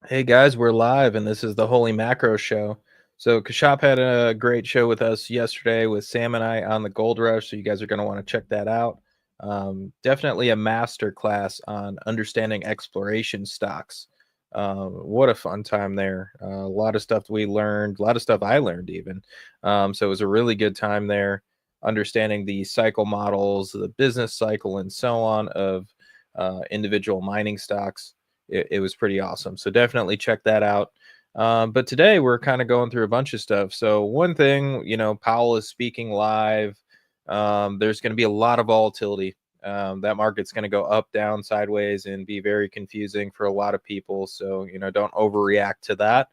Hey guys, we're live and this is the Holy Macro Show. So Kashop had a great show with us yesterday with Sam and I on the Gold Rush. So you guys are going to want to check that out. Definitely a master class on understanding exploration stocks. What a fun time there. A lot of stuff we learned, a lot of stuff I learned even. So it was a really good time there, understanding the cycle models, the business cycle, and so on of individual mining stocks. It was pretty awesome. So definitely check that out. But today we're kind of going through a bunch of stuff. So one thing, Powell is speaking live. There's going to be a lot of volatility. That market's going to go up, down, sideways, and be very confusing for a lot of people. So don't overreact to that.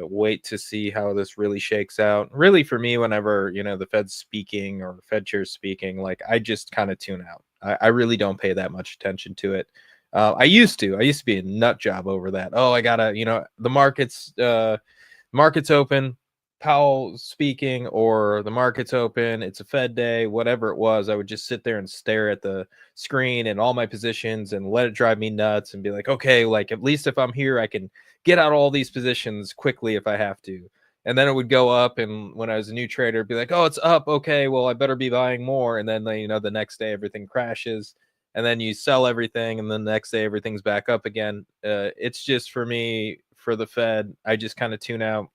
Wait to see how this really shakes out. Really, for me, whenever the Fed's speaking or Fed chair's speaking, like I just kind of tune out. I really don't pay that much attention to it. I used to. I used to be a nut job over that. Oh, I gotta, the market's open, Powell speaking, or the market's open, it's a Fed day, whatever it was. I would just sit there and stare at the screen and all my positions and let it drive me nuts and be like, okay, like at least if I'm here, I can get out all these positions quickly if I have to. And then it would go up, and when I was a new trader, it'd be like, oh, it's up. Okay, well, I better be buying more. And then, the next day everything crashes and then you sell everything and then the next day everything's back up again. It's just for me, for the Fed, I just kind of tune out.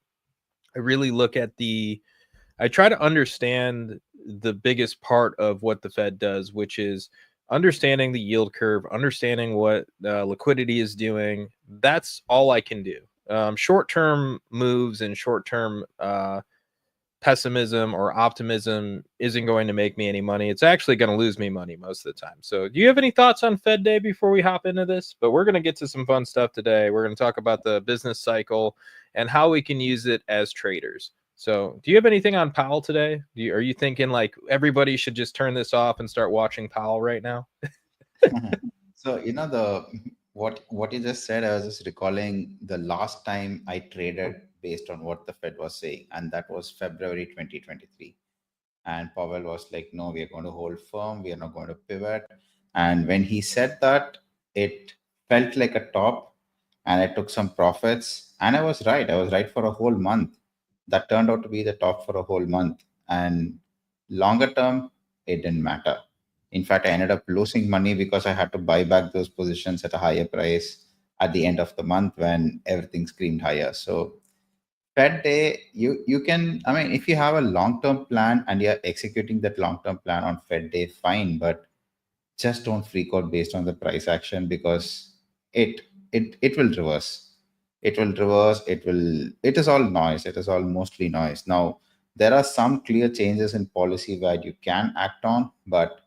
I really look at I try to understand the biggest part of what the Fed does, which is understanding the yield curve, understanding what liquidity is doing. That's all I can do. Short-term moves and short-term pessimism or optimism isn't going to make me any money. It's actually going to lose me money most of the time. So, do you have any thoughts on Fed Day before we hop into this? But we're going to get to some fun stuff today. We're going to talk about the business cycle and how we can use it as traders. So, do you have anything on Powell today? Are you thinking like everybody should just turn this off and start watching Powell right now? So the what you just said, I was just recalling the last time I traded based on what the Fed was saying, and that was February 2023. And Powell was like, "No, we are going to hold firm. We are not going to pivot." And when he said that, it felt like a top, and I took some profits, and I was right. I was right for a whole month. That turned out to be the top for a whole month, and longer term, it didn't matter. In fact, I ended up losing money because I had to buy back those positions at a higher price at the end of the month when everything screamed higher. So Fed day, you can, I mean, if you have a long-term plan and you're executing that long-term plan on Fed day, fine, but just don't freak out based on the price action because it it will reverse. It will reverse, it is all noise. It is all mostly noise. Now, there are some clear changes in policy where you can act on, but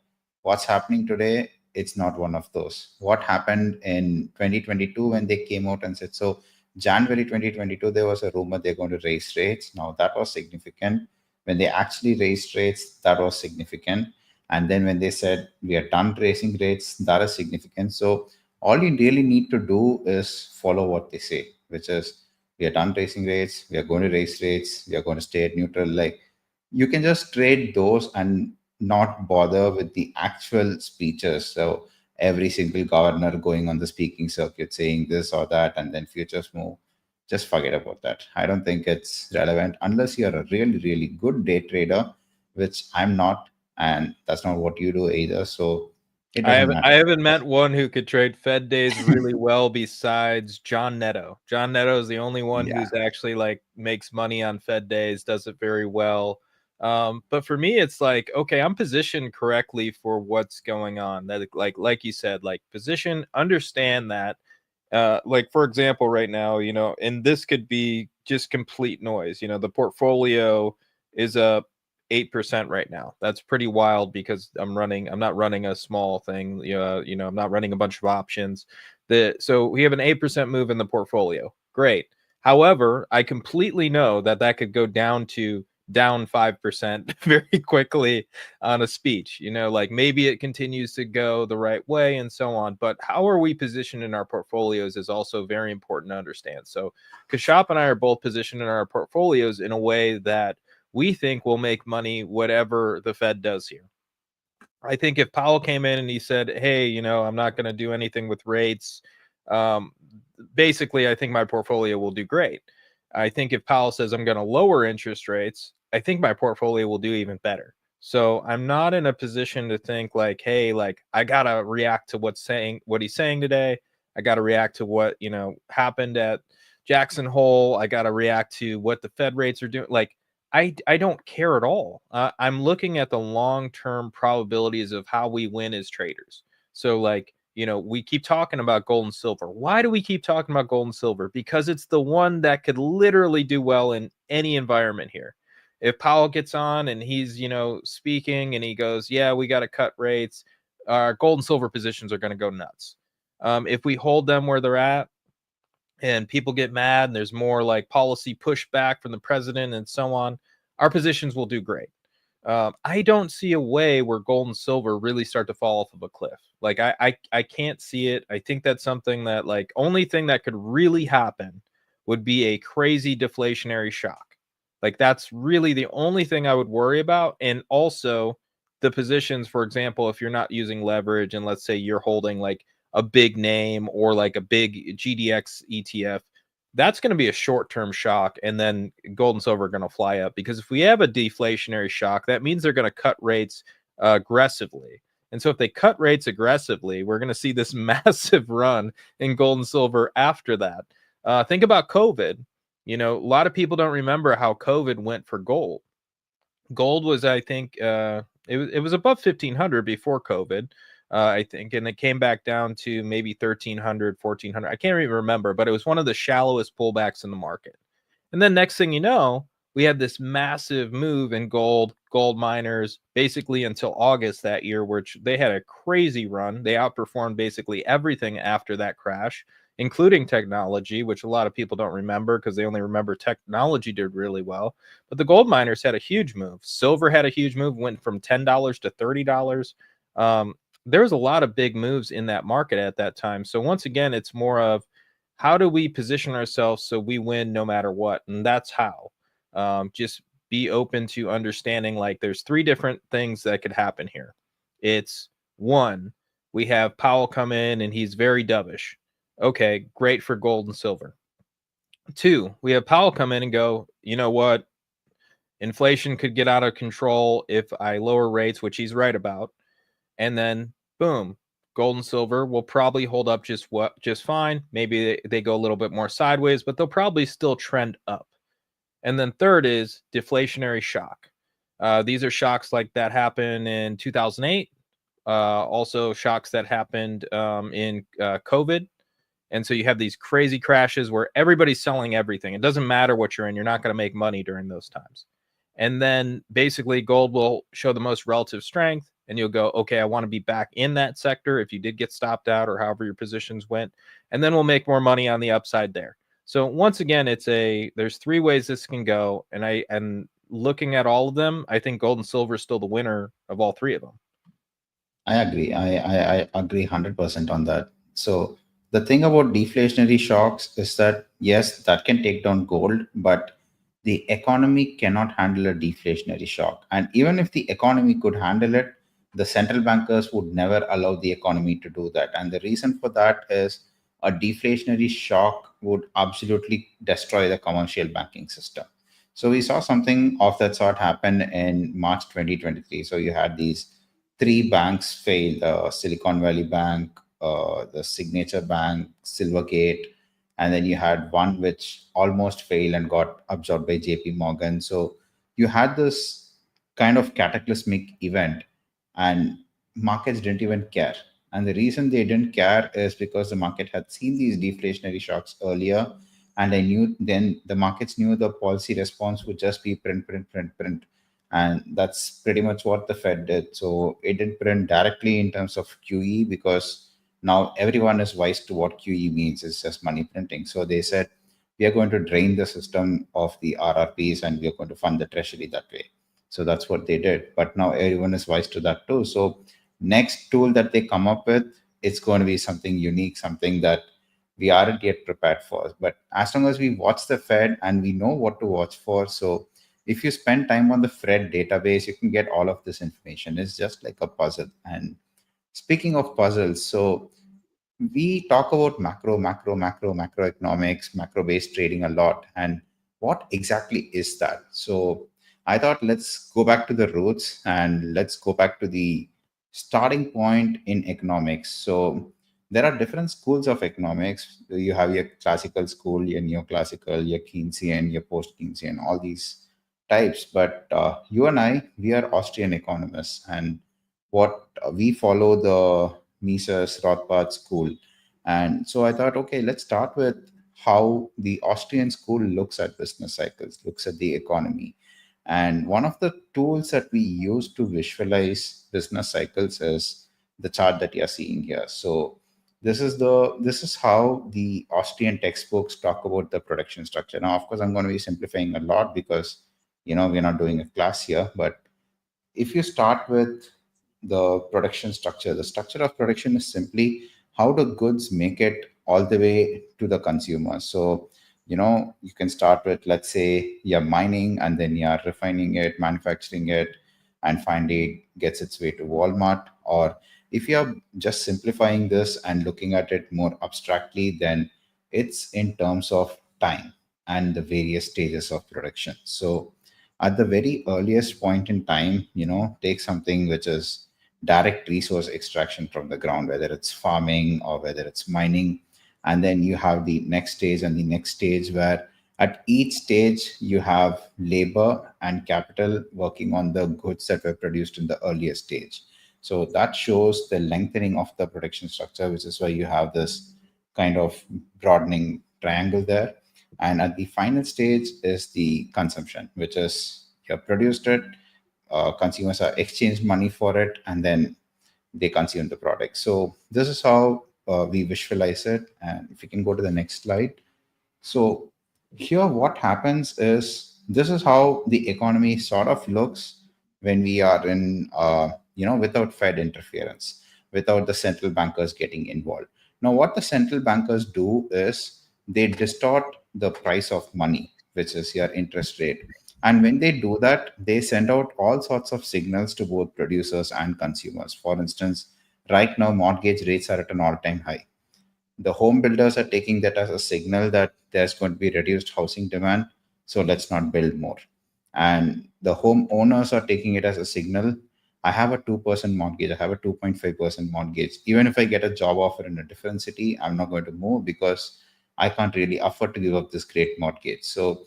what's happening today, it's not one of those. What happened in 2022 when they came out and said so January 2022, there was a rumor they're going to raise rates. Now that was significant. When they actually raised rates, that was significant. And then when they said we are done raising rates, that is significant. So all you really need to do is follow what they say, which is we are done raising rates, we are going to raise rates, we are going to stay at neutral. Like you can just trade those and not bother with the actual speeches. So every single governor going on the speaking circuit saying this or that, and then futures move. Just forget about that. I don't think it's relevant unless you're a really, really good day trader, which I'm not, and that's not what you do either. So it I doesn't haven't I matter. haven't met one who could trade Fed days really well besides John Netto. John Netto is the only one Yeah. who's actually like makes money on Fed days, does it very well. But for me, it's like, okay, I'm positioned correctly for what's going on. That like you said, like position, understand that. Like for example, right now, and this could be just complete noise. The portfolio is up 8% right now. That's pretty wild because I'm not running a small thing. I'm not running a bunch of options. So we have an 8% move in the portfolio. Great. However, I completely know that could go down to down 5% very quickly on a speech. Like maybe it continues to go the right way and so on. But how are we positioned in our portfolios is also very important to understand. So Kashop and I are both positioned in our portfolios in a way that we think will make money whatever the Fed does here. I think if Powell came in and he said, "Hey, I'm not going to do anything with rates," um, basically, I think my portfolio will do great. I think if Powell says I'm going to lower interest rates, I think my portfolio will do even better. So I'm not in a position to think like, hey, like I gotta react to what he's saying today. I gotta react to what happened at Jackson Hole. I gotta react to what the Fed rates are doing. Like I don't care at all. I'm looking at the long term probabilities of how we win as traders. So like we keep talking about gold and silver. Why do we keep talking about gold and silver? Because it's the one that could literally do well in any environment here. If Powell gets on and he's, speaking and he goes, yeah, we got to cut rates, our gold and silver positions are going to go nuts. If we hold them where they're at and people get mad and there's more like policy pushback from the president and so on, our positions will do great. I don't see a way where gold and silver really start to fall off of a cliff. Like I can't see it. I think that's something that like only thing that could really happen would be a crazy deflationary shock. Like that's really the only thing I would worry about. And also the positions, for example, if you're not using leverage and let's say you're holding like a big name or like a big GDX ETF, that's going to be a short-term shock, and then gold and silver are going to fly up, because if we have a deflationary shock, that means they're going to cut rates aggressively. And so if they cut rates aggressively, we're going to see this massive run in gold and silver after that. Think about COVID. A lot of people don't remember how COVID went for gold. Gold was, I think, it was above 1,500 before COVID, I think, and it came back down to maybe 1,300, 1,400. I can't even remember, but it was one of the shallowest pullbacks in the market. And then next thing you know, we had this massive move in gold miners, basically until August that year, which they had a crazy run. They outperformed basically everything after that crash, including technology, which a lot of people don't remember because they only remember technology did really well. But the gold miners had a huge move. Silver had a huge move, went from $10 to $30. There was a lot of big moves in that market at that time. So once again, it's more of how do we position ourselves so we win no matter what? And that's how. Just be open to understanding like there's three different things that could happen here. It's one, we have Powell come in and he's very dovish. Okay, great for gold and silver. Two, we have Powell come in and go, you know what? Inflation could get out of control if I lower rates, which he's right about. And then boom, gold and silver will probably hold up just fine. Maybe they go a little bit more sideways, but they'll probably still trend up. And then third is deflationary shock. These are shocks like that happened in 2008. Also shocks that happened in COVID. And so you have these crazy crashes where everybody's selling everything. It doesn't matter what you're in. You're not going to make money during those times. And then basically gold will show the most relative strength, and you'll go, okay, I want to be back in that sector if you did get stopped out or however your positions went. And then we'll make more money on the upside there. So once again, there's three ways this can go. And looking at all of them, I think gold and silver is still the winner of all three of them. I agree. I agree 100% on that. So the thing about deflationary shocks is that, yes, that can take down gold, but the economy cannot handle a deflationary shock. And even if the economy could handle it, the central bankers would never allow the economy to do that. And the reason for that is a deflationary shock would absolutely destroy the commercial banking system. So we saw something of that sort happen in March 2023. So you had these three banks fail: Silicon Valley Bank, the Signature Bank, Silvergate, and then you had one which almost failed and got absorbed by JP Morgan. So you had this kind of cataclysmic event, and markets didn't even care. And the reason they didn't care is because the market had seen these deflationary shocks earlier, and I knew then the markets knew the policy response would just be print, print, print, print. And that's pretty much what the Fed did. So it didn't print directly in terms of QE, because now everyone is wise to what QE means. It's just money printing. So they said, we are going to drain the system of the RRPs and we are going to fund the treasury that way. So that's what they did. But now everyone is wise to that too. So next tool that they come up with, it's going to be something unique, something that we aren't yet prepared for. But as long as we watch the Fed and we know what to watch for, so if you spend time on the Fed database, you can get all of this information. It's just like a puzzle. And speaking of puzzles, so we talk about macroeconomics, macro based trading a lot. And what exactly is that? So I thought, let's go back to the roots and let's go back to the starting point in economics. So there are different schools of economics. You have your classical school, your neoclassical, your Keynesian, your post Keynesian, all these types. But you and I, we are Austrian economists, and what we follow the Mises Rothbard school. And so I thought, okay, let's start with how the Austrian school looks at business cycles, looks at the economy. And one of the tools that we use to visualize business cycles is the chart that you're seeing here. So this is how the Austrian textbooks talk about the production structure. Now, of course, I'm going to be simplifying a lot because we're not doing a class here, but if you start with the production structure, the structure of production is simply how the goods make it all the way to the consumer. So, you can start with, let's say, you're mining and then you're refining it, manufacturing it, and finally it gets its way to Walmart. Or if you're just simplifying this and looking at it more abstractly, then it's in terms of time and the various stages of production. So, at the very earliest point in time, take something which is direct resource extraction from the ground, whether it's farming or whether it's mining. And then you have the next stage and the next stage, where at each stage you have labor and capital working on the goods that were produced in the earlier stage. So that shows the lengthening of the production structure, which is why you have this kind of broadening triangle there. And at the final stage is the consumption, which is you have produced it, consumers are exchanged money for it, and then they consume the product. So this is how we visualize it. And if you can go to the next slide. So here, what happens is this is how the economy sort of looks when we are in, without Fed interference, without the central bankers getting involved. Now, what the central bankers do is they distort the price of money, which is your interest rate. And when they do that, they send out all sorts of signals to both producers and consumers. For instance, right now, mortgage rates are at an all time high. The home builders are taking that as a signal that there's going to be reduced housing demand, so let's not build more. And the home owners are taking it as a signal, I have a 2% mortgage, I have a 2.5% mortgage. Even if I get a job offer in a different city, I'm not going to move because I can't really afford to give up this great mortgage. So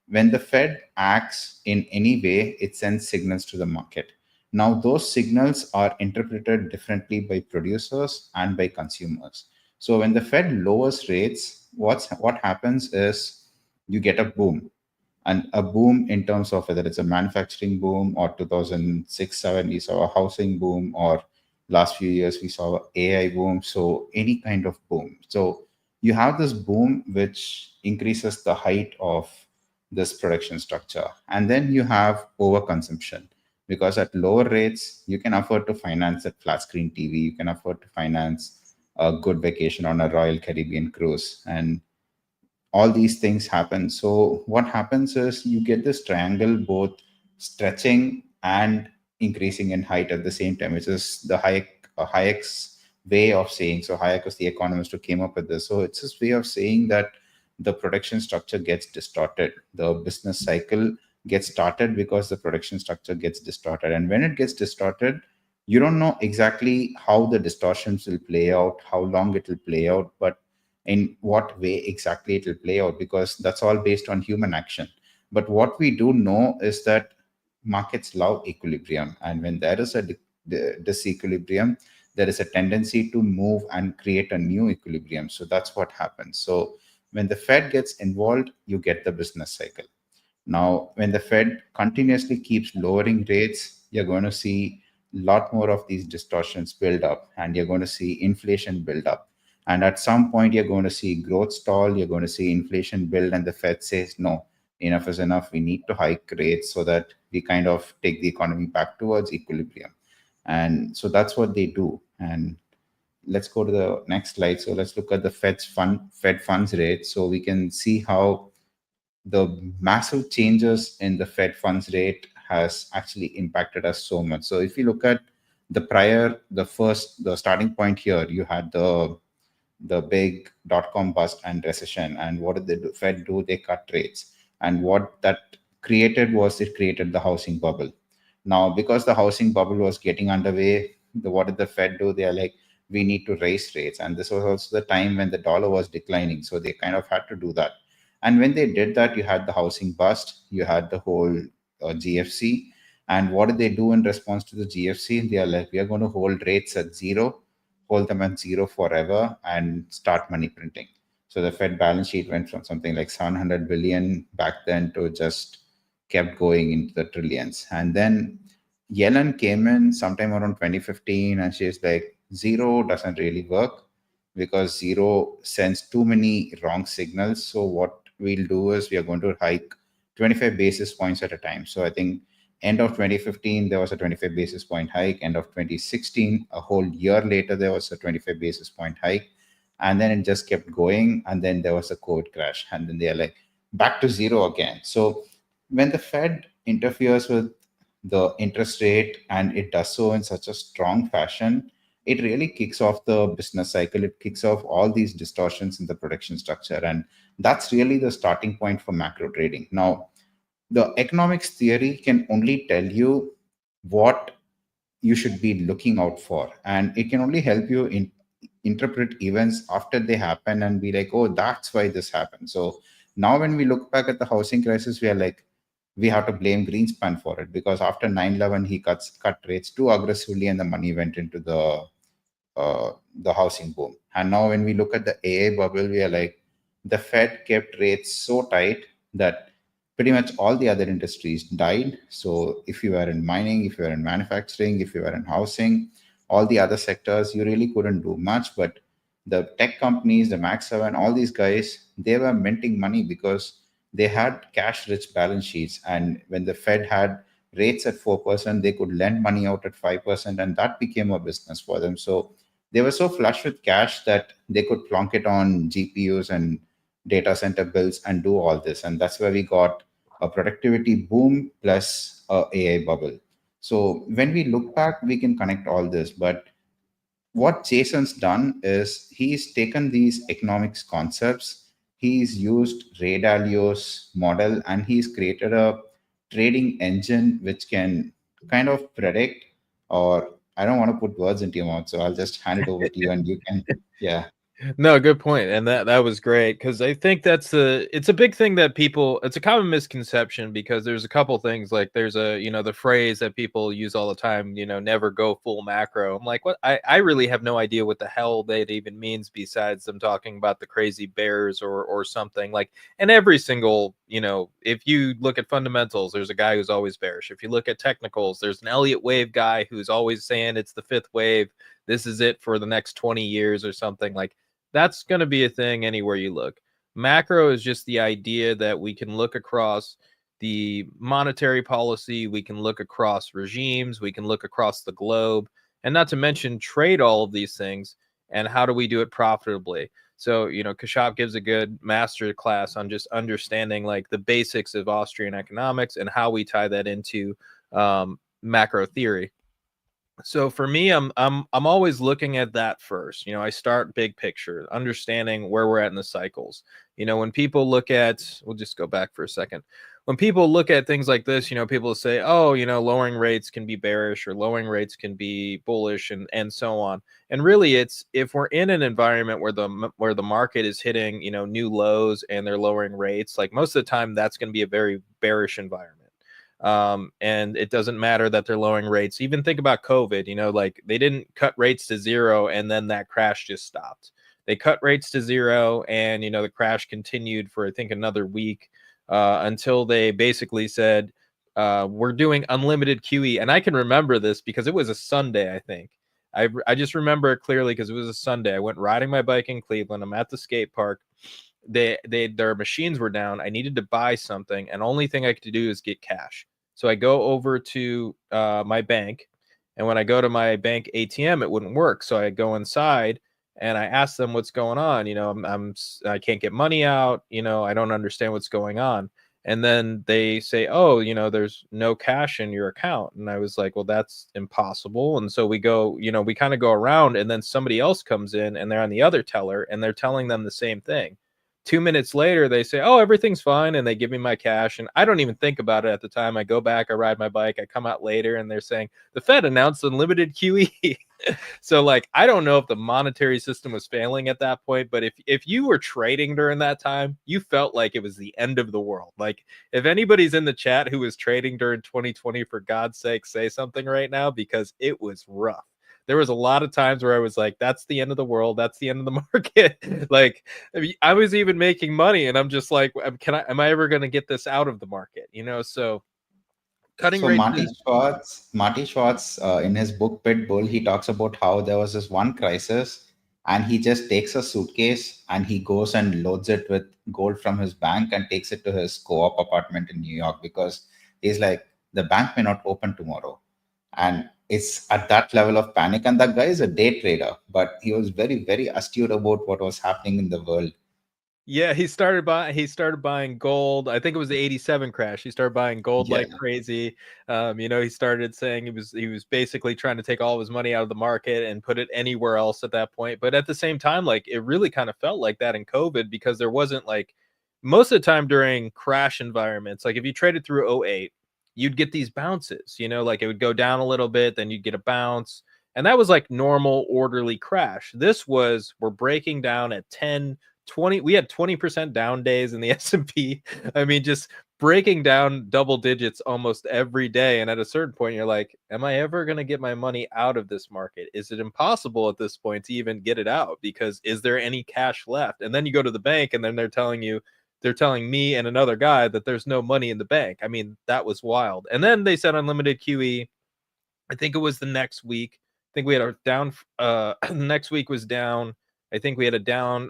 when the Fed acts in any way, it sends signals to the market. Now, those signals are interpreted differently by producers and by consumers. So when the Fed lowers rates, what happens is you get a boom, and a boom in terms of whether it's a manufacturing boom, or 2006-7 we saw a housing boom, or last few years we saw AI boom. So any kind of boom. So you have this boom which increases the height of this production structure, and then you have overconsumption, because at lower rates you can afford to finance a flat screen TV, you can afford to finance a good vacation on a Royal Caribbean cruise, and all these things happen. So what happens is you get this triangle both stretching and increasing in height at the same time, which is the Hayek's way of saying. So Hayek was the economist who came up with this. So it's his way of saying that the production structure gets distorted. The business cycle gets started because the production structure gets distorted. And when it gets distorted, you don't know exactly how the distortions will play out, how long it will play out, but in what way exactly it will play out, because that's all based on human action. But what we do know is that markets love equilibrium, and when there is a disequilibrium, there is a tendency to move and create a new equilibrium. So that's what happens. So when the Fed gets involved, you get the business cycle. Now, when the Fed continuously keeps lowering rates, you're going to see a lot more of these distortions build up, and you're going to see inflation build up. And at some point, you're going to see growth stall, you're going to see inflation build, and the Fed says, no, enough is enough. We need to hike rates so that we kind of take the economy back towards equilibrium. And so that's what they do. And let's go to the next slide. So let's look at the Fed funds rate. So we can see how the massive changes in the Fed funds rate has actually impacted us so much. So if you look at the starting point here, you had the the big dot-com bust and recession. And what did the Fed do? They cut rates. And what that created was, it created the housing bubble. Now, because the housing bubble was getting underway, what did the Fed do? They are like, we need to raise rates. And this was also the time when the dollar was declining. So they kind of had to do that. And when they did that, you had the housing bust, you had the whole GFC. And what did they do in response to the GFC? They are like, we are going to hold rates at zero, hold them at zero forever, and start money printing. So the Fed balance sheet went from something like 700 billion back then to just kept going into the trillions. And then Yellen came in sometime around 2015, and she's like, zero doesn't really work because zero sends too many wrong signals. So what we'll do is we are going to hike 25 basis points at a time. So I think end of 2015 there was a 25 basis point hike. End of 2016, a whole year later, there was a 25 basis point hike, and then it just kept going. And then there was a COVID crash, and then they're like back to zero again. So when the Fed interferes with the interest rate, and it does so in such a strong fashion, it really kicks off the business cycle. It kicks off all these distortions in the production structure. And that's really the starting point for macro trading. Now, the economics theory can only tell you what you should be looking out for, and it can only help you interpret events after they happen and be like, oh, that's why this happened. So now when we look back at the housing crisis, we are like, we have to blame Greenspan for it, because after 9/11 he cut rates too aggressively, and the money went into the housing boom. And now when we look at the AA bubble, we are like, the Fed kept rates so tight that pretty much all the other industries died. So if you were in mining, if you were in manufacturing, if you were in housing, all the other sectors, you really couldn't do much. But the tech companies, the Max 7, all these guys, they were minting money because they had cash rich balance sheets. And when the Fed had rates at 4%, they could lend money out at 5%, and that became a business for them. So they were so flush with cash that they could plonk it on GPUs and data center bills and do all this. And that's where we got a productivity boom plus a AI bubble. So when we look back, we can connect all this. But what Jason's done is he's taken these economics concepts, he's used Ray Dalio's model, and he's created a trading engine which can kind of predict, or I don't want to put words into your mouth, so I'll just hand it over to you and you can, yeah. No, good point. And that was great, because I think it's a big thing that people, it's a common misconception, because there's a couple things, like there's the phrase that people use all the time, never go full macro. I'm like, what? I really have no idea what the hell that even means, besides them talking about the crazy bears or something like. And every single, if you look at fundamentals, there's a guy who's always bearish. If you look at technicals, there's an Elliott wave guy who's always saying it's the fifth wave. This is it for the next 20 years or something. Like, that's going to be a thing anywhere you look. Macro is just the idea that we can look across the monetary policy, we can look across regimes, we can look across the globe, and not to mention trade all of these things. And how do we do it profitably? So, Kashop gives a good master class on just understanding like the basics of Austrian economics and how we tie that into macro theory. So for me, I'm always looking at that first. I start big picture, understanding where we're at in the cycles. When people look at, we'll just go back for a second. When people look at things like this, people say, oh, lowering rates can be bearish, or lowering rates can be bullish, and so on. And really, it's, if we're in an environment where the market is hitting, new lows and they're lowering rates, like most of the time that's going to be a very bearish environment. And it doesn't matter that they're lowering rates. Even think about COVID, like they didn't cut rates to zero and then that crash just stopped. They cut rates to zero, and the crash continued for I think another week, until they basically said, we're doing unlimited QE. And I can remember this because it was a Sunday, I think. I just remember it clearly because it was a Sunday. I went riding my bike in Cleveland. I'm at the skate park. Their machines were down. I needed to buy something, and only thing I could do is get cash. So I go over to my bank, and when I go to my bank ATM, it wouldn't work. So I go inside and I ask them what's going on. I can't get money out. I don't understand what's going on. And then they say, oh, there's no cash in your account. And I was like, well, that's impossible. And so we go, we kind of go around, and then somebody else comes in and they're on the other teller and they're telling them the same thing. 2 minutes later, they say, oh, everything's fine. And they give me my cash. And I don't even think about it at the time. I go back, I ride my bike, I come out later, and they're saying the Fed announced unlimited QE. So like, I don't know if the monetary system was failing at that point, but if you were trading during that time, you felt like it was the end of the world. Like, if anybody's in the chat who was trading during 2020, for God's sake, say something right now, because it was rough. There was a lot of times where I was like, that's the end of the world, that's the end of the market. Like, I was even making money, and I'm just like, am I ever going to get this out of the market? So cutting So rates Marty Schwartz, in his book Pitbull, he talks about how there was this one crisis, and he just takes a suitcase and he goes and loads it with gold from his bank and takes it to his co-op apartment in New York, because he's like, the bank may not open tomorrow, and it's at that level of panic. And that guy is a day trader, but he was very, very astute about what was happening in the world. Yeah, he started buying gold. I think it was the 87 crash. He started buying gold Yeah. like crazy. He started saying he was basically trying to take all of his money out of the market and put it anywhere else at that point. But at the same time, like, it really kind of felt like that in COVID, because there wasn't, like, most of the time during crash environments, like if you traded through '08, you'd get these bounces, like it would go down a little bit, then you'd get a bounce. And that was like normal orderly crash. This was, we're breaking down at 10, 20, we had 20% down days in the S&P. I mean, just breaking down double digits almost every day. And at a certain point, you're like, am I ever going to get my money out of this market? Is it impossible at this point to even get it out? Because is there any cash left? And then you go to the bank, and then they're telling me and another guy that there's no money in the bank. I mean, that was wild. And then they said unlimited QE. I think it was the next week. I think we had a down. Next week was down. I think we had a down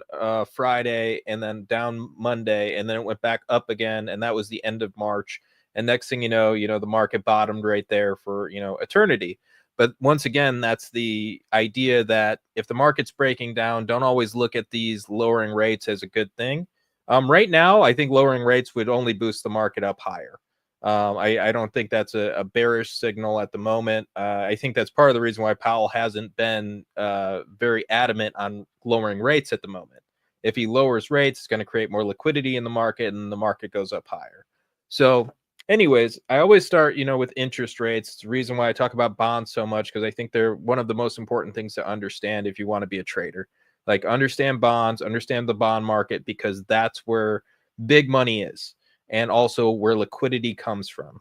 Friday, and then down Monday, and then it went back up again, and that was the end of March. And next thing you know, the market bottomed right there for eternity. But once again, that's the idea that if the market's breaking down, don't always look at these lowering rates as a good thing. Right now, I think lowering rates would only boost the market up higher. I don't think that's a bearish signal at the moment. I think that's part of the reason why Powell hasn't been very adamant on lowering rates at the moment. If he lowers rates, it's going to create more liquidity in the market, and the market goes up higher. So, anyways, I always start, with interest rates. It's the reason why I talk about bonds so much, because I think they're one of the most important things to understand if you want to be a trader. Like, understand bonds, understand the bond market, because that's where big money is, and also where liquidity comes from.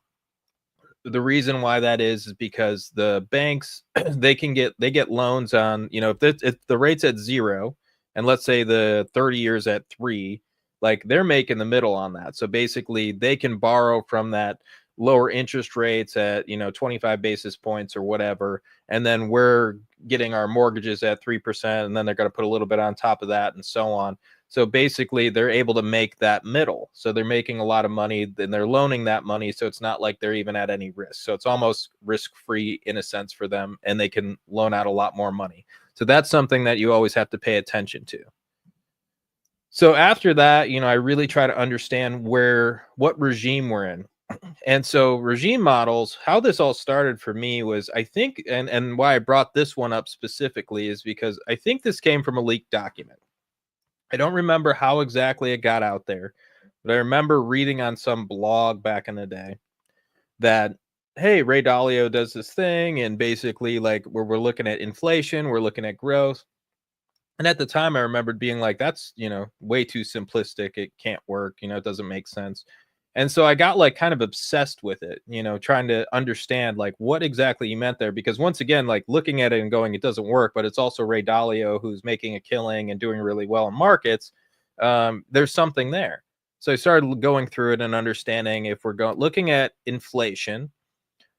The reason why that is because the banks they get loans on, if the rate's at 0, and let's say the 30 years at 3, like, they're making the middle on that. So basically they can borrow from that lower interest rates at 25 basis points or whatever, and then we're getting our mortgages at 3%, and then they're going to put a little bit on top of that, and so on. So basically, they're able to make that middle. So they're making a lot of money, and they're loaning that money. So it's not like they're even at any risk. So it's almost risk-free in a sense for them, and they can loan out a lot more money. So that's something that you always have to pay attention to. So after that, I really try to understand what regime we're in. And so regime models, how this all started for me was, I think, and why I brought this one up specifically is because I think this came from a leaked document. I don't remember how exactly it got out there, but I remember reading on some blog back in the day that, hey, Ray Dalio does this thing, and basically, like, where we're looking at inflation, we're looking at growth. And at the time, I remembered being like, that's, way too simplistic. It can't work. It doesn't make sense. And so I got, like, kind of obsessed with it, trying to understand, like, what exactly he meant there. Because once again, like, looking at it and going, it doesn't work, but it's also Ray Dalio who's making a killing and doing really well in markets. There's something there. So I started going through it and understanding, if we're looking at inflation,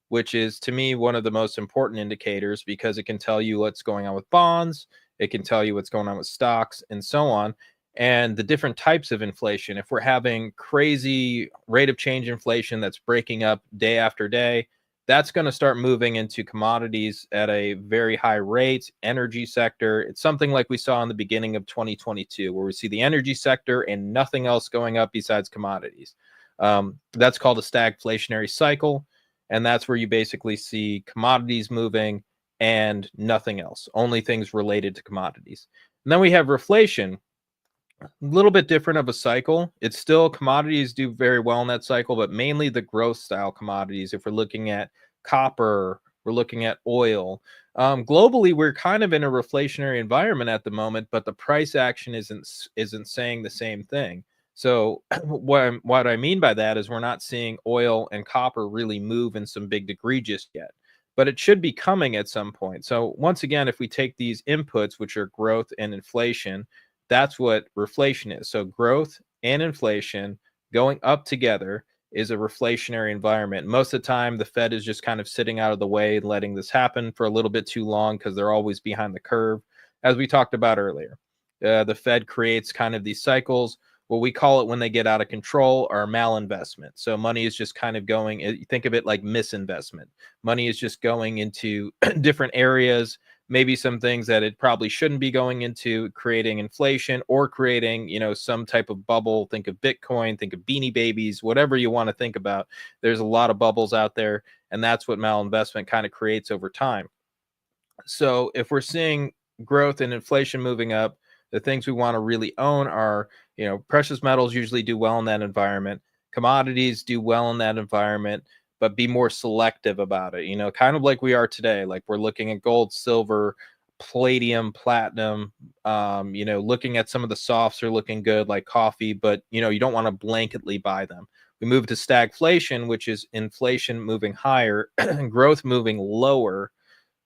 which is, to me, one of the most important indicators, because it can tell you what's going on with bonds, it can tell you what's going on with stocks, and so on. And the different types of inflation. If we're having crazy rate of change inflation that's breaking up day after day, that's going to start moving into commodities at a very high rate. Energy sector, it's something like we saw in the beginning of 2022, where we see the energy sector and nothing else going up besides commodities. That's called a stagflationary cycle. And that's where you basically see commodities moving and nothing else, only things related to commodities. And then we have reflation, a little bit different of a cycle. It's still commodities do very well in that cycle, but mainly the growth style commodities. If we're looking at copper, we're looking at oil. Globally, we're kind of in a reflationary environment at the moment, but the price action isn't saying the same thing. So what I mean by that is we're not seeing oil and copper really move in some big degree just yet, but it should be coming at some point. So once again, if we take these inputs, which are growth and inflation, that's what reflation is. So growth and inflation going up together is a reflationary environment. Most of the time, the Fed is just kind of sitting out of the way and letting this happen for a little bit too long because they're always behind the curve, as we talked about earlier. The Fed creates kind of these cycles. What we call it when they get out of control are malinvestment. So money is just kind of going, think of it like misinvestment. Money is just going into different areas, maybe some things that it probably shouldn't be going into, creating inflation or creating, some type of bubble. Think of Bitcoin, think of Beanie Babies, whatever you want to think about. There's a lot of bubbles out there, and that's what malinvestment kind of creates over time. So if we're seeing growth and inflation moving up, the things we want to really own are, precious metals usually do well in that environment. Commodities do well in that environment, but be more selective about it, kind of like we are today. Like we're looking at gold, silver, palladium, platinum, looking at some of the softs are looking good like coffee, but you don't want to blanketly buy them. We move to stagflation, which is inflation moving higher, growth moving lower.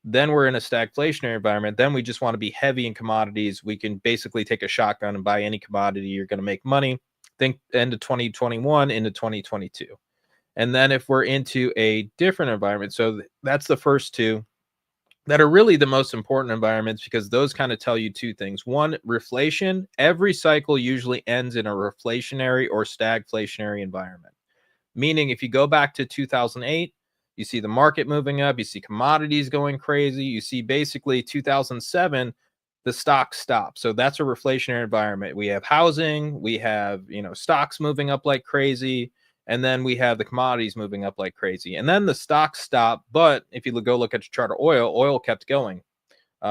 Then we're in a stagflationary environment. Then we just want to be heavy in commodities. We can basically take a shotgun and buy any commodity. You're going to make money. Think end of 2021 into 2022. And then if we're into a different environment, so that's the first two that are really the most important environments because those kind of tell you two things. One, reflation. Every cycle usually ends in a reflationary or stagflationary environment. Meaning if you go back to 2008, you see the market moving up, you see commodities going crazy, you see basically 2007, the stocks stop. So that's a reflationary environment. We have housing, we have, stocks moving up like crazy, and then we have the commodities moving up like crazy. And then the stocks stop, but if you go look at your chart of oil kept going.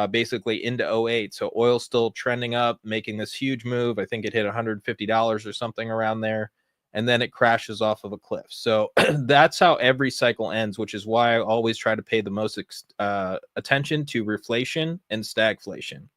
Basically into 08. So oil's still trending up, making this huge move. I think it hit $150 or something around there. And then it crashes off of a cliff. So that's how every cycle ends, which is why I always try to pay the most attention to reflation and stagflation.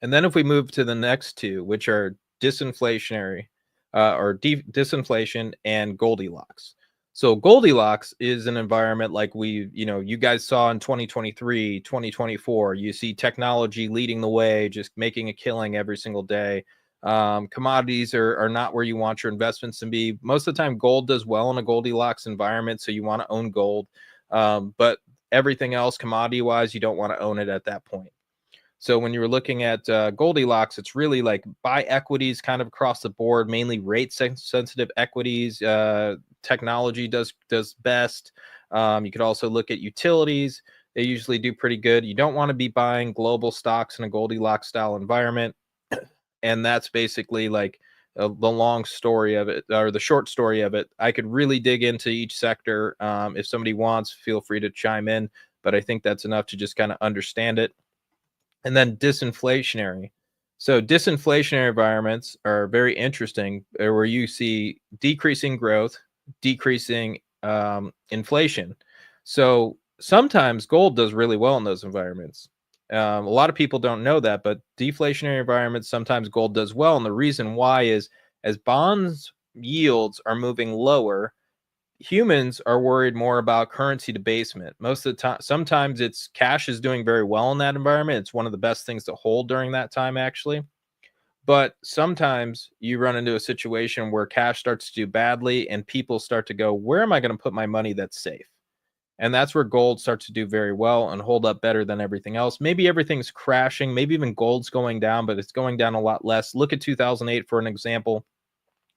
And then if we move to the next two, which are disinflationary disinflation and Goldilocks. So Goldilocks is an environment like you guys saw in 2023, 2024. You see technology leading the way, just making a killing every single day. Commodities are not where you want your investments to be. Most of the time, gold does well in a Goldilocks environment, so you want to own gold. But everything else, commodity-wise, you don't want to own it at that point. So when you're looking at Goldilocks, it's really like buy equities kind of across the board, mainly rate-sensitive equities. Technology does best. You could also look at utilities. They usually do pretty good. You don't want to be buying global stocks in a Goldilocks style environment. And that's basically like the long story of it, or the short story of it. I could really dig into each sector. If somebody wants, feel free to chime in. But I think that's enough to just kind of understand it. And then disinflationary. So disinflationary environments are very interesting, where you see decreasing growth, decreasing inflation. So sometimes gold does really well in those environments. A lot of people don't know that, but deflationary environments, sometimes gold does well. And the reason why is as bonds yields are moving lower, humans are worried more about currency debasement. Most of the time, sometimes it's cash is doing very well in that environment. It's one of the best things to hold during that time, actually. But sometimes you run into a situation where cash starts to do badly and people start to go, where am I going to put my money that's safe? And that's where gold starts to do very well and hold up better than everything else. Maybe everything's crashing. Maybe even gold's going down, but it's going down a lot less. Look at 2008 for an example.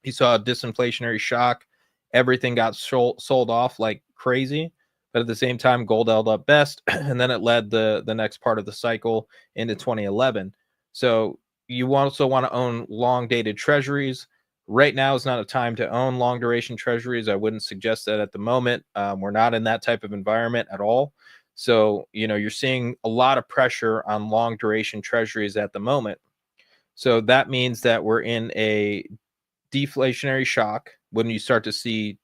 You saw a disinflationary shock. Everything got sold off like crazy. But at the same time, gold held up best. And then it led the next part of the cycle into 2011. So you also want to own long dated treasuries. right now is not a time to own long duration treasuries. I wouldn't suggest that at the moment. We're not in that type of environment at all. So, you're seeing a lot of pressure on long duration treasuries at the moment. So that means that we're in a deflationary shock when you start to see,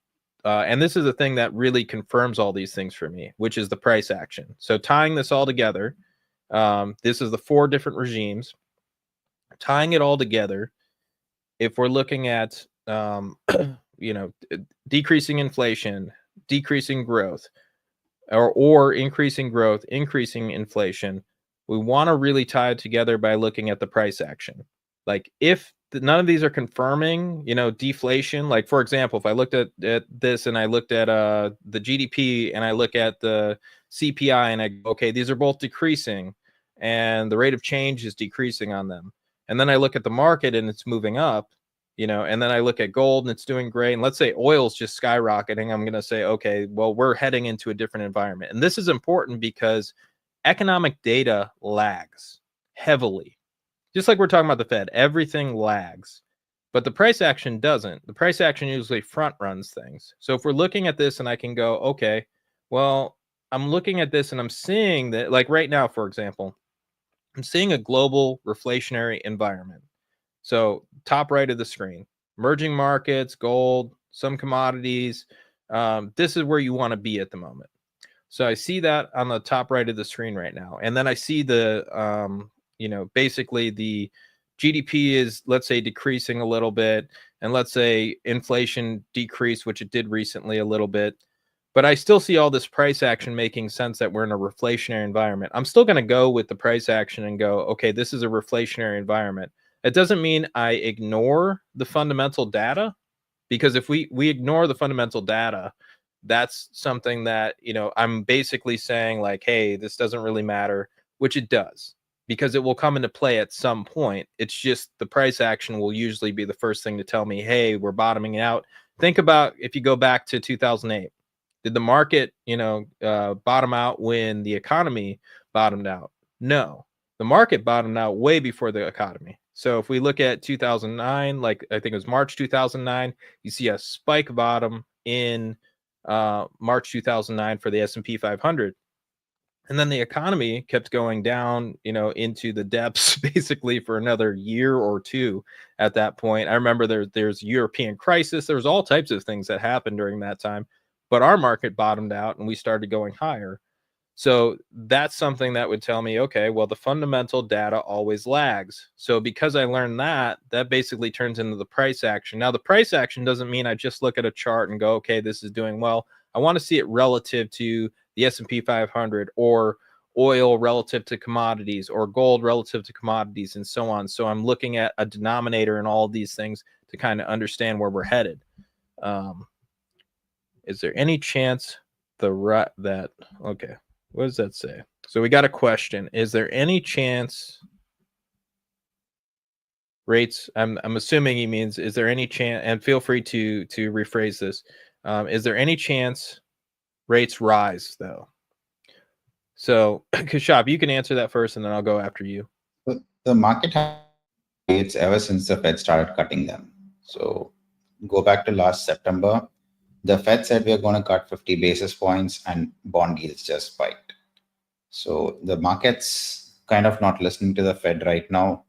and this is the thing that really confirms all these things for me, which is the price action. So tying this all together, this is the 4 different regimes. Tying it all together, if we're looking at, decreasing inflation, decreasing growth, or increasing growth, increasing inflation, we want to really tie it together by looking at the price action. Like if none of these are confirming, deflation, like for example, if I looked at this and I looked at the GDP and I look at the CPI and I go, okay, these are both decreasing and the rate of change is decreasing on them. And then I look at the market and it's moving up, and then I look at gold and it's doing great. And let's say oil's just skyrocketing. I'm going to say, okay, well, we're heading into a different environment. And this is important because economic data lags heavily. Just like we're talking about the Fed, everything lags, but the price action doesn't. The price action usually front runs things. So if we're looking at this and I can go, okay, well, I'm looking at this and I'm seeing that, like right now, for example, I'm seeing a global reflationary environment. So top right of the screen, emerging markets, gold, some commodities. This is where you want to be at the moment. So I see that on the top right of the screen right now. And then I see the, basically the GDP is, let's say, decreasing a little bit. And let's say inflation decreased, which it did recently a little bit. But I still see all this price action making sense that we're in a reflationary environment. I'm still going to go with the price action and go, okay, this is a reflationary environment. It doesn't mean I ignore the fundamental data, because if we ignore the fundamental data, that's something that, I'm basically saying like, hey, this doesn't really matter, which it does, because it will come into play at some point. It's just the price action will usually be the first thing to tell me, hey, we're bottoming out. Think about if you go back to 2008, did the market, bottom out when the economy bottomed out? No, the market bottomed out way before the economy. So if we look at 2009, like I think it was March 2009, you see a spike bottom in March 2009 for the S&P 500. And then the economy kept going down, into the depths basically for another year or two at that point. I remember there's European crisis. There was all types of things that happened during that time, but our market bottomed out and we started going higher. So that's something that would tell me, okay, well, the fundamental data always lags. So because I learned that basically turns into the price action. Now, the price action doesn't mean I just look at a chart and go, okay, this is doing well. I want to see it relative to the S&P 500 or oil relative to commodities or gold relative to commodities and so on. So I'm looking at a denominator in all of these things to kind of understand where we're headed. Is there any chance that, okay. What does that say? So we got a question. Is there any chance rates? I'm assuming he means, is there any chance? And feel free to rephrase this. Is there any chance rates rise though? So Kashab, you can answer that first, and then I'll go after you. The market has rates ever since the Fed started cutting them. So go back to last September. The Fed said we're going to cut 50 basis points, and bond yields just spiked. So the market's kind of not listening to the Fed right now.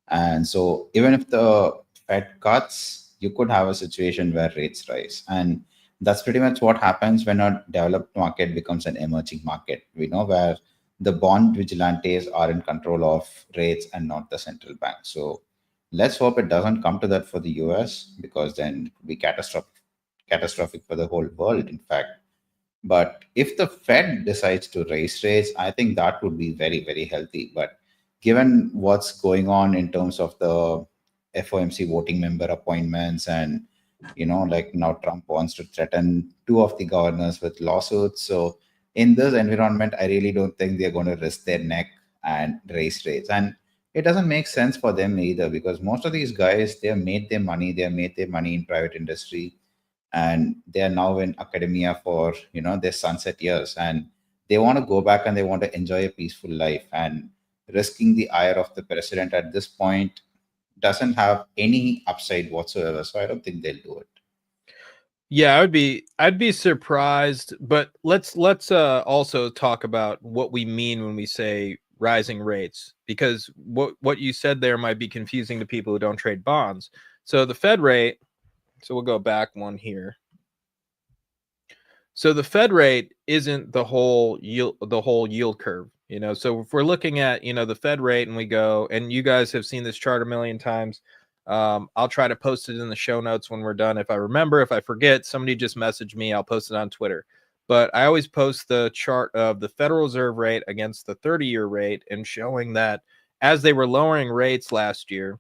And so even if the Fed cuts, you could have a situation where rates rise. And that's pretty much what happens when a developed market becomes an emerging market, where the bond vigilantes are in control of rates and not the central bank. So let's hope it doesn't come to that for the US, because then it would be catastrophic for the whole world, in fact. But if the Fed decides to raise rates, I think that would be very, very healthy. But given what's going on in terms of the FOMC voting member appointments, and like now Trump wants to threaten 2 of the governors with lawsuits. So in this environment, I really don't think they're going to risk their neck and raise rates. And it doesn't make sense for them either, because most of these guys, they have made their money. They have made their money in private industry, and they are now in academia for their sunset years, and they want to go back and they want to enjoy a peaceful life. And risking the ire of the president at this point doesn't have any upside whatsoever. So I don't think they'll do it. Yeah, I'd be surprised, but let's also talk about what we mean when we say rising rates, because what you said there might be confusing to people who don't trade bonds. So the Fed rate, so we'll go back one here. So the Fed rate isn't the whole yield curve, you know. So if we're looking at, you know, the Fed rate and we go, and you guys have seen this chart a million times. I'll try to post it in the show notes when we're done. If I remember, if I forget, somebody just message me. I'll post it on Twitter. But I always post the chart of the Federal Reserve rate against the 30-year rate and showing that as they were lowering rates last year,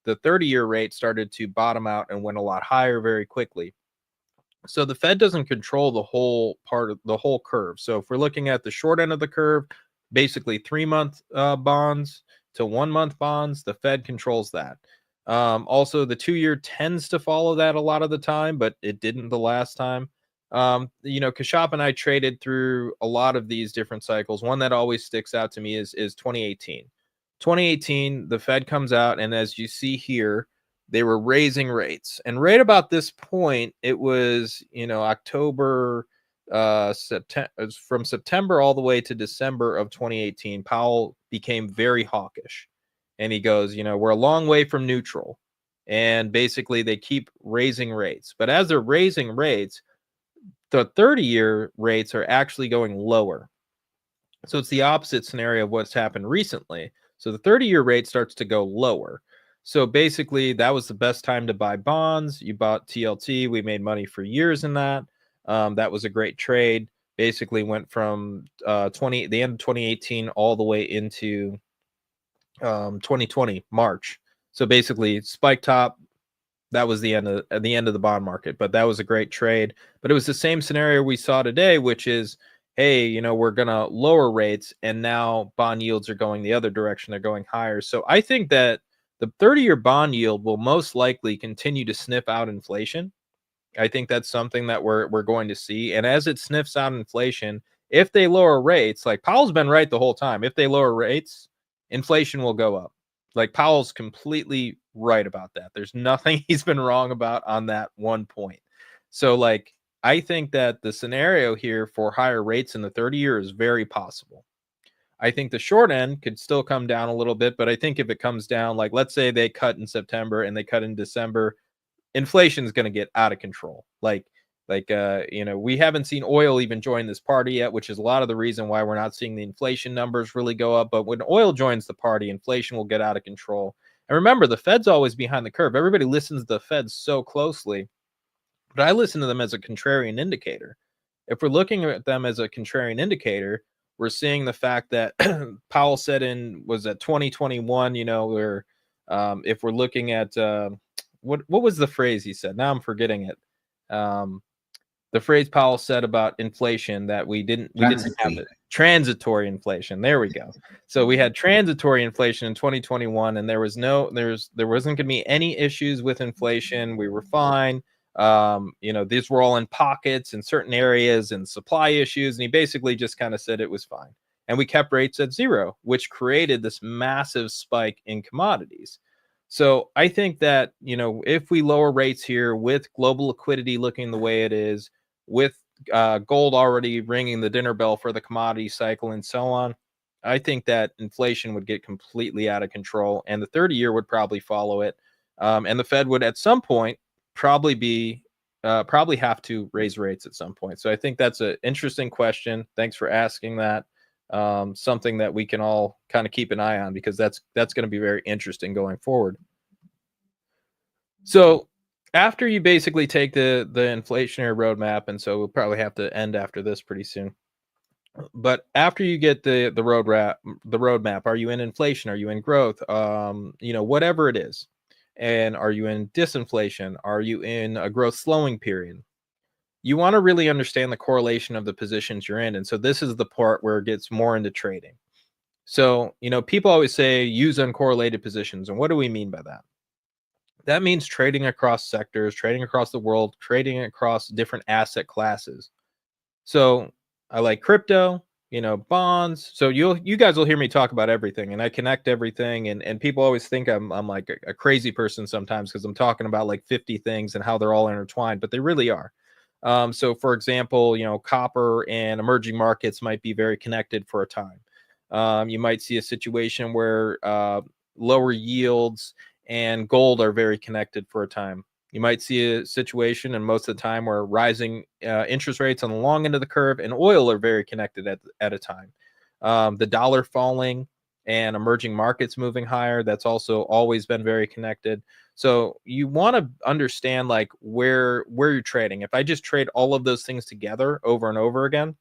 the 30-year rate started to bottom out and went a lot higher very quickly. So the Fed doesn't control the whole part of the whole curve. So if we're looking at the short end of the curve, basically 3-month bonds to 1-month bonds, the Fed controls that. Also, the 2-year tends to follow that a lot of the time, but it didn't the last time. You know, Kashop and I traded through a lot of these different cycles. One that always sticks out to me is 2018. 2018, the Fed comes out, and as you see here, they were raising rates. And right about this point, it was, you know, October, September, from September all the way to December of 2018, Powell became very hawkish. And he goes, you know, we're a long way from neutral. And basically, they keep raising rates. But as they're raising rates, the 30-year rates are actually going lower. So it's the opposite scenario of what's happened recently. So the 30-year rate starts to go lower. So basically, that was the best time to buy bonds. You bought TLT. We made money for years in that. That was a great trade. Basically, went from the end of 2018 all the way into 2020 March. So basically, spike top. That was the end of the bond market. But that was a great trade. But it was the same scenario we saw today, which is, hey, you know, we're going to lower rates, and now bond yields are going the other direction. They're going higher. So I think that the 30-year bond yield will most likely continue to sniff out inflation. I think that's something that we're going to see. And as it sniffs out inflation, if they lower rates, like Powell's been right the whole time, if they lower rates, inflation will go up. Like Powell's completely right about that. There's nothing he's been wrong about on that one point. So like I think that the scenario here for higher rates in the 30-year is very possible. I think the short end could still come down a little bit, but I think if it comes down, like let's say they cut in September and they cut in December, inflation is going to get out of control. You know, we haven't seen oil even join this party yet, which is a lot of the reason why we're not seeing the inflation numbers really go up. But when oil joins the party, inflation will get out of control. And remember, the Fed's always behind the curve. Everybody listens to the Fed so closely, but I listen to them as a contrarian indicator. If we're looking at them as a contrarian indicator, we're seeing the fact that Powell said was at 2021, you know, where if we're looking at what was the phrase he said? Now I'm forgetting it. The phrase Powell said about inflation that we didn't have it. Transitory inflation. There we go. So we had transitory inflation in 2021, and there wasn't going to be any issues with inflation. We were fine. You know, these were all in pockets in certain areas and supply issues, and he basically just kind of said it was fine. And we kept rates at zero, which created this massive spike in commodities. So I think that, you know, if we lower rates here with global liquidity looking the way it is, with gold already ringing the dinner bell for the commodity cycle and so on, I think that inflation would get completely out of control, and the 30-year would probably follow it. And the Fed would at some point probably have to raise rates at some point. So I think that's an interesting question. Thanks for asking that. Something that we can all kind of keep an eye on, because that's going to be very interesting going forward. So after you basically take the inflationary roadmap, and so we'll probably have to end after this pretty soon. But after you get the roadmap, are you in inflation? Are you in growth? You know, whatever it is. And are you in disinflation? Are you in a growth slowing period? You want to really understand the correlation of the positions you're in. And so this is the part where it gets more into trading. So, you know, people always say use uncorrelated positions. And what do we mean by that? That means trading across sectors, trading across the world, trading across different asset classes. So I like crypto. bonds. So you guys will hear me talk about everything, and I connect everything, and people always think I'm like a crazy person sometimes because I'm talking about like 50 things and how they're all intertwined, but they really are. So for example, copper and emerging markets might be very connected for a time. You might see a situation where lower yields and gold are very connected for a time. You might see a situation, and most of the time, where rising interest rates on the long end of the curve and oil are very connected at a time. The dollar falling and emerging markets moving higher, that's also always been very connected. So you want to understand like where you're trading. If I just trade all of those things together over and over again,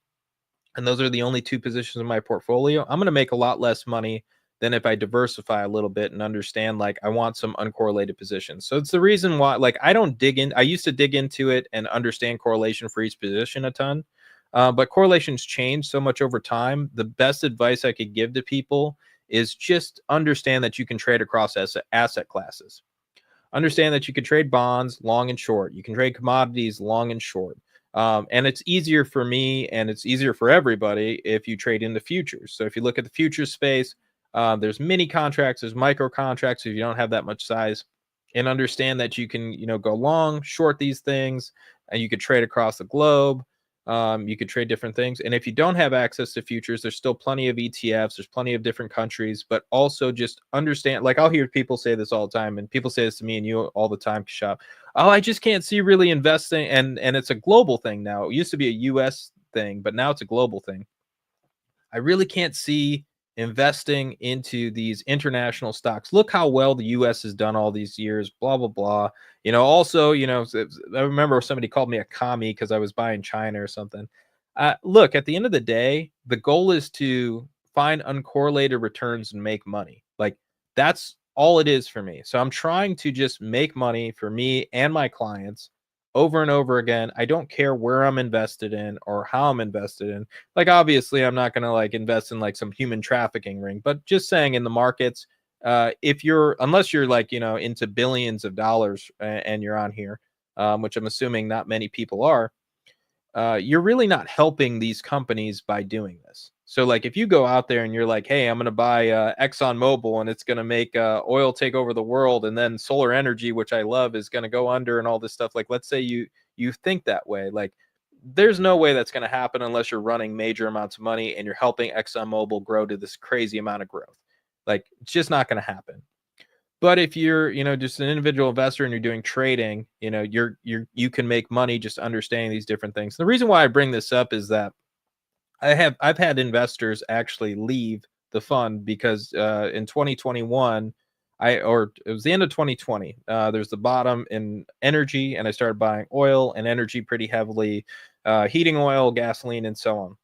and those are the only two positions in my portfolio, I'm going to make a lot less money than if I diversify a little bit and understand like I want some uncorrelated positions. So it's the reason why like I don't dig in. I used to dig into it and understand correlation for each position a ton. But correlations change so much over time. The best advice I could give to people is just understand that you can trade across asset classes. Understand that you can trade bonds long and short. You can trade commodities long and short. And it's easier for me and it's easier for everybody if you trade into futures. So if you look at the futures space, there's mini contracts, there's micro contracts if you don't have that much size, and understand that you can, go long, short these things, and you could trade across the globe. You could trade different things. And if you don't have access to futures, there's still plenty of ETFs, there's plenty of different countries, but also just understand, like I'll hear people say this all the time, and people say this to me and you all the time, Kashaf. Oh, I just can't see really investing. And it's a global thing now. It used to be a US thing, but now it's a global thing. I really can't see investing into these international stocks. Look how well the US has done all these years, blah, blah, blah. Also, I remember somebody called me a commie because I was buying China or something. Look, at the end of the day, the goal is to find uncorrelated returns and make money. Like that's all it is for me. So I'm trying to just make money for me and my clients over and over again. I don't care where I'm invested in or how I'm invested in. Like obviously I'm not going to like invest in like some human trafficking ring, but just saying in the markets, if you're unless you're like into billions of dollars and you're on here, which I'm assuming not many people are, you're really not helping these companies by doing this. So, like, if you go out there and you're like, "Hey, I'm going to buy Exxon Mobil, and it's going to make oil take over the world, and then solar energy, which I love, is going to go under, and all this stuff." Like, let's say you think that way. Like, there's no way that's going to happen unless you're running major amounts of money and you're helping Exxon Mobil grow to this crazy amount of growth. Like, it's just not going to happen. But if you're, just an individual investor and you're doing trading, you can make money just understanding these different things. The reason why I bring this up is that I've had investors actually leave the fund because in 2021, or it was the end of 2020. There's the bottom in energy, and I started buying oil and energy pretty heavily, heating oil, gasoline, and so on.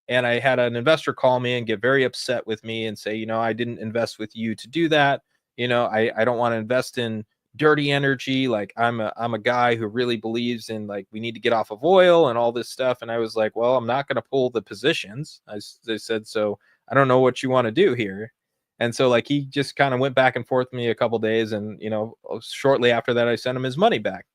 And I had an investor call me and get very upset with me and say, I didn't invest with you to do that. I don't want to invest in dirty energy. Like I'm a guy who really believes in like we need to get off of oil and all this stuff. And I was like, well, I'm not going to pull the positions. They said, so I don't know what you want to do here. And so like he just kind of went back and forth with me a couple days, and shortly after that I sent him his money back.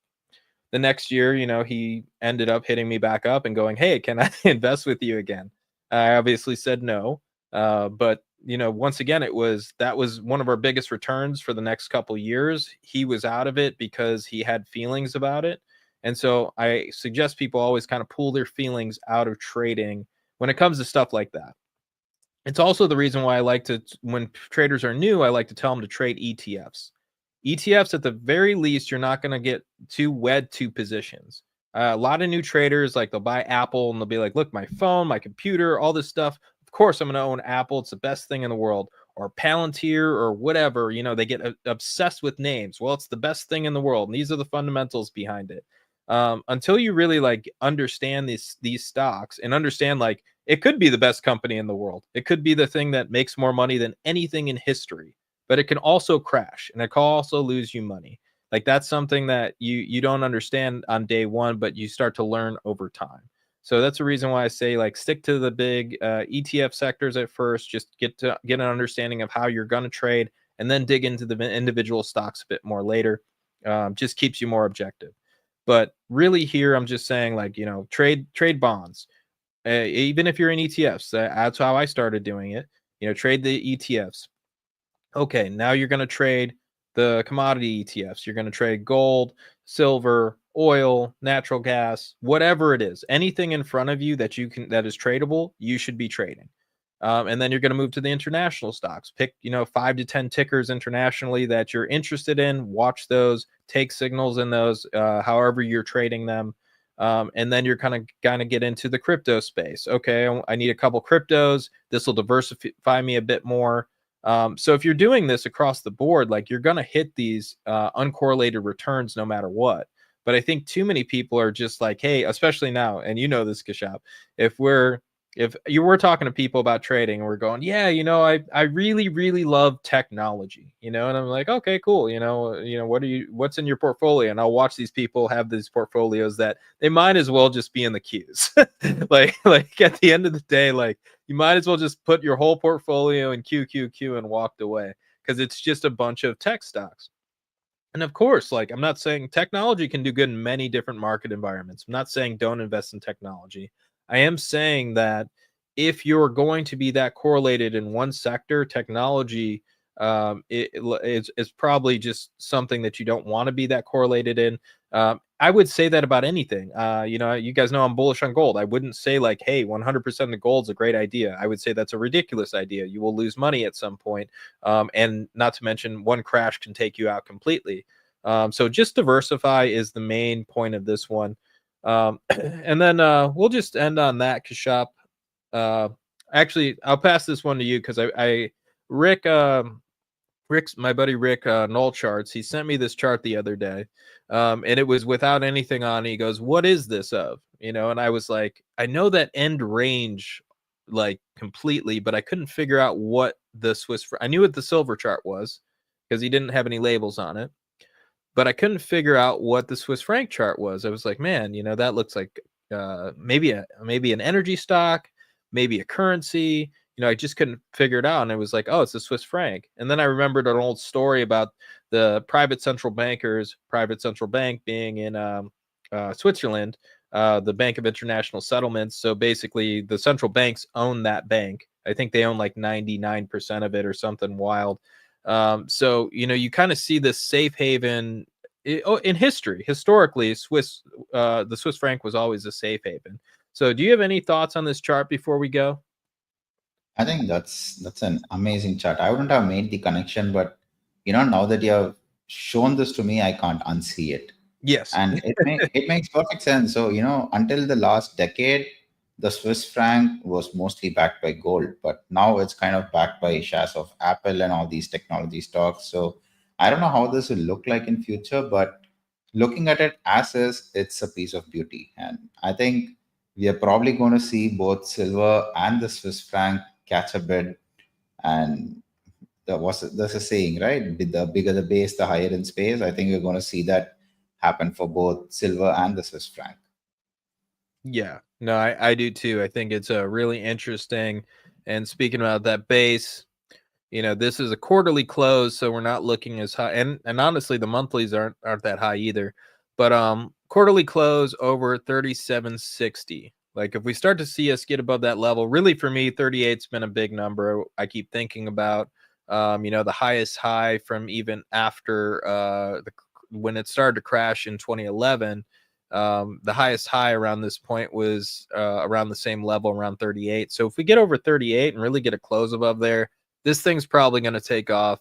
The next year, he ended up hitting me back up and going, "Hey, can I invest with you again?" I obviously said no. But once again, that was one of our biggest returns for the next couple years. He was out of it because he had feelings about it. And so I suggest people always kind of pull their feelings out of trading when it comes to stuff like that. It's also the reason why I like to, when traders are new, I like to tell them to trade ETFs. ETFs, at the very least, you're not going to get too wed to positions. A lot of new traders, like they'll buy Apple and they'll be like, look, my phone, my computer, all this stuff. Of course, I'm going to own Apple. It's the best thing in the world. Or Palantir or whatever. They get obsessed with names. Well, it's the best thing in the world. And these are the fundamentals behind it. Until you really like understand these stocks and understand like it could be the best company in the world. It could be the thing that makes more money than anything in history, but it can also crash and it can also lose you money. Like that's something that you don't understand on day one, but you start to learn over time. So that's the reason why I say like stick to the big ETF sectors at first. Just get an understanding of how you're going to trade, and then dig into the individual stocks a bit more later. Just keeps you more objective. But really, here I'm just saying like trade bonds. even if you're in ETFs. That's how I started doing it. Trade the ETFs. Okay, now you're going to trade the commodity ETFs. You're going to trade gold, silver, oil, natural gas, whatever it is. Anything in front of you that is tradable, you should be trading. And then you're going to move to the international stocks. Pick 5 to 10 tickers internationally that you're interested in. Watch those. Take signals in those. However you're trading them. And then you're kind of get into the crypto space. Okay, I need a couple cryptos. This will diversify me a bit more. So if you're doing this across the board, like, you're going to hit these uncorrelated returns no matter what. But I think too many people are just like, hey, especially now, and this, Kashap, if you were talking to people about trading and we're going, yeah, I really, really love technology, and I'm like, okay, cool. What's in your portfolio? And I'll watch these people have these portfolios that they might as well just be in the queues. like at the end of the day, like, you might as well just put your whole portfolio in QQQ and walked away, because it's just a bunch of tech stocks. And of course, like, I'm not saying technology can do good in many different market environments. I'm not saying don't invest in technology. I am saying that if you're going to be that correlated in one sector, technology is probably just something that you don't want to be that correlated in. I would say that about anything. You guys know I'm bullish on gold. I wouldn't say like, hey, 100% of gold's a great idea. I would say that's a ridiculous idea. You will lose money at some point. And not to mention, one crash can take you out completely. So just diversify is the main point of this one. And then we'll just end on that, Kashap. Actually, I'll pass this one to you because Rick's my buddy Rick, Null Charts. He sent me this chart the other day, and it was without anything on it. He goes, "What is this of?" And I was like, I know that end range like completely, but I couldn't figure out what the I knew what the silver chart was because he didn't have any labels on it, but I couldn't figure out what the Swiss franc chart was. I was like, man, that looks like maybe an energy stock, maybe a currency. I just couldn't figure it out. And it was like, oh, it's the Swiss franc. And then I remembered an old story about the private central bank being in Switzerland, the Bank of International Settlements. So basically, the central banks own that bank. I think they own like 99% of it or something wild. So you kind of see this safe haven in history. Historically, the Swiss franc was always a safe haven. So, do you have any thoughts on this chart before we go? I think that's an amazing chart. I wouldn't have made the connection, but now that you have shown this to me, I can't unsee it. Yes. And it makes perfect sense. So, until the last decade, the Swiss franc was mostly backed by gold, but now it's kind of backed by shares of Apple and all these technology stocks. So I don't know how this will look like in future, but looking at it as is, it's a piece of beauty. And I think we are probably going to see both silver and the Swiss franc catch a bid. And there's a saying, right? The bigger the base, the higher in space. I think we're going to see that happen for both silver and the Swiss franc. Yeah, no, I do too. I think it's a really interesting. And speaking about that base, this is a quarterly close, so we're not looking as high. And honestly, the monthlies aren't that high either. But quarterly close over 3760. Like, if we start to see us get above that level, really for me, 38's been a big number. I keep thinking about the highest high from even after when it started to crash in 2011. The highest high around this point was around the same level, around 38. So if we get over 38 and really get a close above there, this thing's probably going to take off.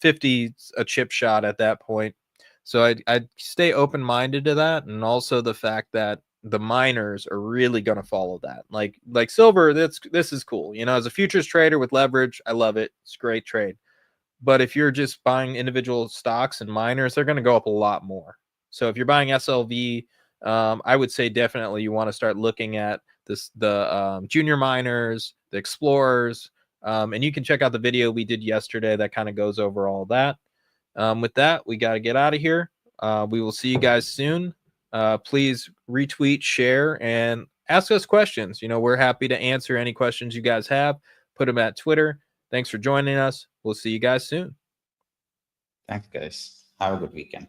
50 a chip shot at that point. So I'd stay open-minded to that, and also the fact that the miners are really going to follow that. Like silver, this is cool. As a futures trader with leverage, I love it. It's a great trade. But if you're just buying individual stocks and miners, they're going to go up a lot more. So if you're buying SLV, I would say definitely you want to start looking at the junior miners, the explorers, and you can check out the video we did yesterday that kind of goes over all that. With that, we got to get out of here. We will see you guys soon. Please retweet, share, and ask us questions. We're happy to answer any questions you guys have. Put them at Twitter. Thanks for joining us. We'll see you guys soon. Thanks, guys. Have a good weekend.